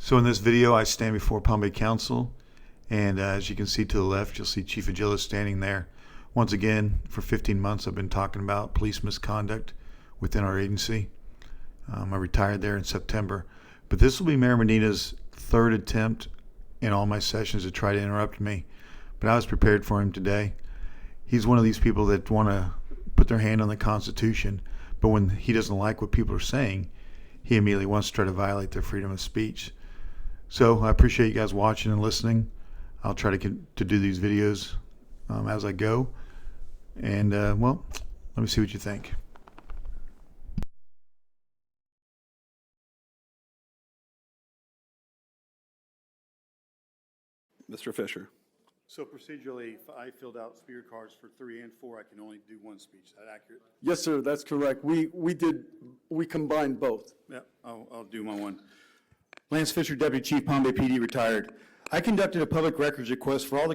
So in this video, I stand before Palm Bay Council, and as you can see to the left, you'll see Chief Agilla standing there. Once again, for 15 months, I've been talking about police misconduct within our agency. I retired there in September, but this will be Mayor Medina's third attempt in all my sessions to try to interrupt me, but I was prepared for him today. He's one of these people that want to put their hand on the Constitution, but when he doesn't like what people are saying, he immediately wants to try to violate their freedom of speech. So I appreciate you guys watching and listening. I'll try to do these videos as I go. And, well, let me see what you think. Mr. Fisher. So procedurally, if I filled out speaker cards for 3 and 4, I can only do one speech. Is that accurate? Yes, sir, that's correct. We combined both. Yeah, I'll do my one. Lance Fisher, Deputy Chief, Palm Bay PD, retired. I conducted a public records request for all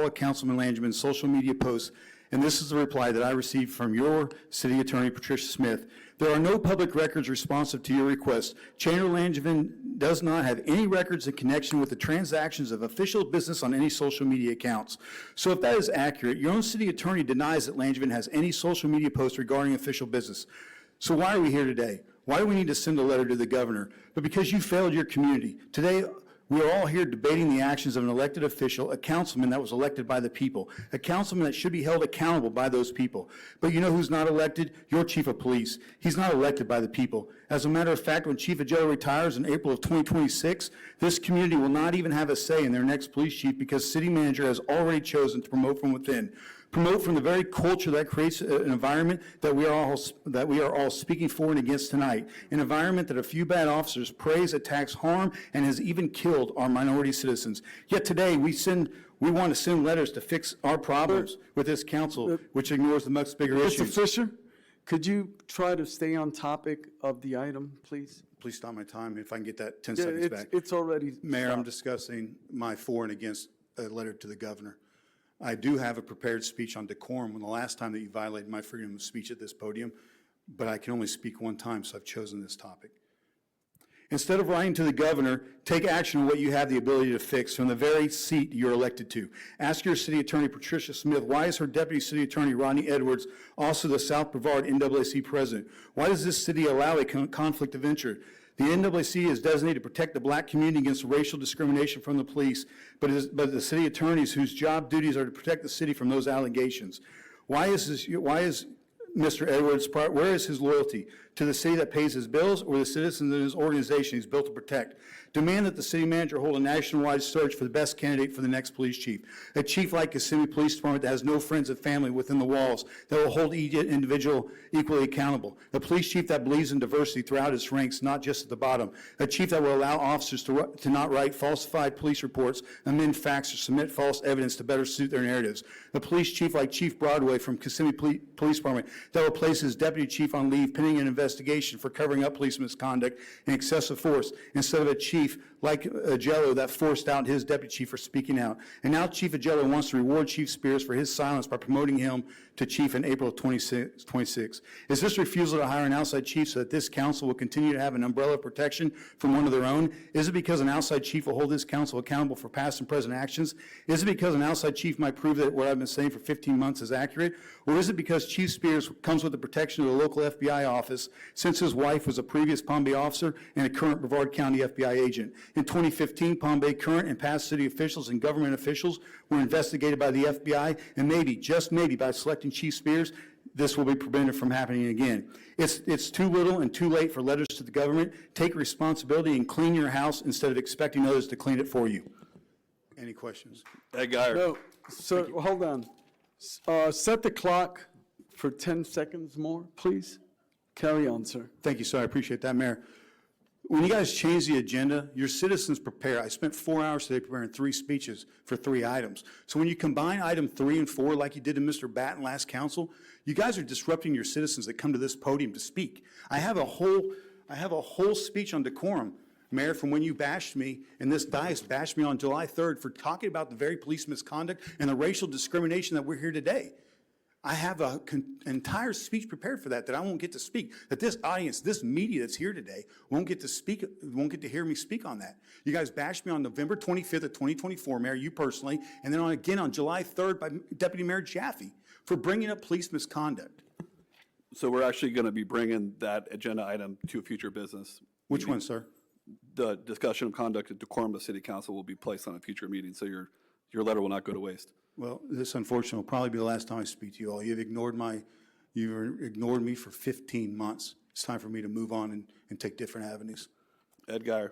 Councilman Langevin social media posts, and this is the reply that I received from your City Attorney, Patricia Smith. There are no public records responsive to your request. Chandler Langevin does not have any records in connection with the transactions of official business on any social media accounts. So if that is accurate, your own City Attorney denies that Langevin has any social media posts regarding official business. So why are we here today? Why do we need to send a letter to the governor? But because you failed your community. Today, we are all here debating the actions of an elected official, a councilman that was elected by the people, a councilman that should be held accountable by those people. But you know who's not elected? Your chief of police. He's not elected by the people. As a matter of fact, when Chief Agilla retires in April of 2026, this community will not even have a say in their next police chief because city manager has already chosen to promote from within. Promote from the very culture that creates an environment that we are all speaking for and against tonight. An environment that a few bad officers praise, attacks, harm, and has even killed our minority citizens. Yet today we want to send letters to fix our problems with this council, which ignores the much bigger issues. Mr. Fisher, could you try to stay on topic of the item, please? Please stop my time if I can get that 10 seconds back. It's already Mayor, stopped. I'm discussing my for and against a letter to the governor. I do have a prepared speech on decorum when the last time that you violated my freedom of speech at this podium, but I can only speak one time, so I've chosen this topic. Instead of writing to the governor, take action on what you have the ability to fix from the very seat you're elected to. Ask your city attorney, Patricia Smith, why is her deputy city attorney, Rodney Edwards, also the South Brevard NAAC president? Why does this city allow a conflict of interest? The NAAC is designated to protect the black community against racial discrimination from the police, but the city attorneys whose job duties are to protect the city from those allegations. Why is Mr. Edwards, where is his loyalty? To the city that pays his bills or the citizens in his organization he's built to protect? Demand that the city manager hold a nationwide search for the best candidate for the next police chief. A chief like Kissimmee Police Department that has no friends and family within the walls, that will hold each individual equally accountable. A police chief that believes in diversity throughout its ranks, not just at the bottom. A chief that will allow officers to not write falsified police reports, amend facts, or submit false evidence to better suit their narratives. A police chief like Chief Broadway from Kissimmee Police Department that will place his deputy chief on leave pending an investigation for covering up police misconduct and excessive force, instead of a chief like Agilla that forced out his deputy chief for speaking out. And now Chief Agilla wants to reward Chief Spears for his silence by promoting him to chief in April of 26. Is this refusal to hire an outside chief so that this council will continue to have an umbrella of protection from one of their own? Is it because an outside chief will hold this council accountable for past and present actions? Is it because an outside chief might prove that what I've been saying for 15 months is accurate? Or is it because Chief Spears comes with the protection of the local FBI office since his wife was a previous Palm Bay officer and a current Brevard County FBI agent? In 2015, Palm Bay current and past city officials and government officials were investigated by the FBI, and maybe, just maybe, by selecting Chief Spears, this will be prevented from happening again. It's too little and too late for letters to the government. Take responsibility and clean your house instead of expecting others to clean it for you. Any questions? Ed Geyer. No, sir, hold on. Set the clock for 10 seconds more, please. Carry on, sir. Thank you, sir. I appreciate that, Mayor. When you guys change the agenda, your citizens prepare. I spent 4 hours today preparing 3 speeches for 3 items. So when you combine item 3 and 4, like you did to Mr. Batten last council, you guys are disrupting your citizens that come to this podium to speak. I have a whole speech on decorum, Mayor, from when you bashed me and this dais bashed me on July 3rd for talking about the very police misconduct and the racial discrimination that we're here today. I have an entire speech prepared for that I won't get to speak, that this audience, this media that's here today won't get to speak, won't get to hear me speak on that. You guys bashed me on November 25th of 2024, Mayor, you personally, and then again on July 3rd by Deputy Mayor Jaffe for bringing up police misconduct. So we're actually going to be bringing that agenda item to a future business. Which one, sir? The discussion of conduct and decorum of city council will be placed on a future meeting, so your letter will not go to waste. Well, this unfortunately will probably be the last time I speak to you all. You've ignored me for 15 months. It's time for me to move on and take different avenues. Ed Geyer.